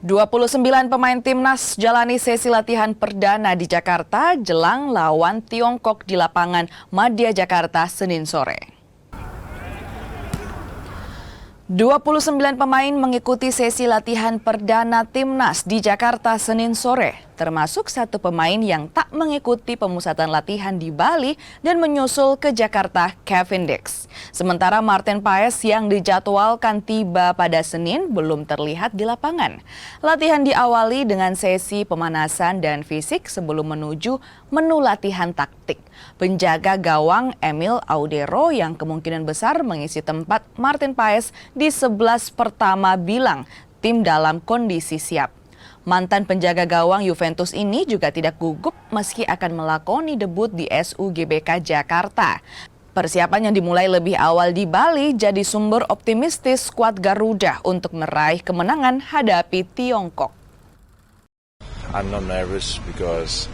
29 pemain Timnas jalani sesi latihan perdana di Jakarta jelang lawan Tiongkok di lapangan Madia Jakarta Senin sore. 29 pemain mengikuti sesi latihan perdana Timnas di Jakarta Senin sore, termasuk satu pemain yang tak mengikuti pemusatan latihan di Bali dan menyusul ke Jakarta, Kevin Dix. Sementara Martin Paes yang dijadwalkan tiba pada Senin belum terlihat di lapangan. Latihan diawali dengan sesi pemanasan dan fisik sebelum menuju menu latihan taktik. Penjaga gawang Emil Audero yang kemungkinan besar mengisi tempat Martin Paes di 11 pertama bilang tim dalam kondisi siap. Mantan penjaga gawang Juventus ini juga tidak gugup meski akan melakoni debut di SUGBK Jakarta. Persiapan yang dimulai lebih awal di Bali jadi sumber optimistis skuad Garuda untuk meraih kemenangan hadapi Tiongkok. I'm not nervous because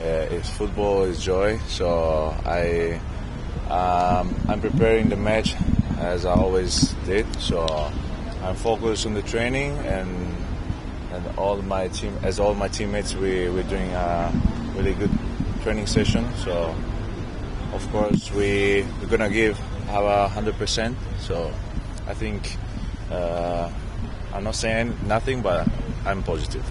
it's football is joy, so I'm preparing the match as I always did. So I'm focused on the training and all my teammates we're doing a really good training session. So of course we're gonna give our 100%. So I think I'm not saying nothing, but I'm positive.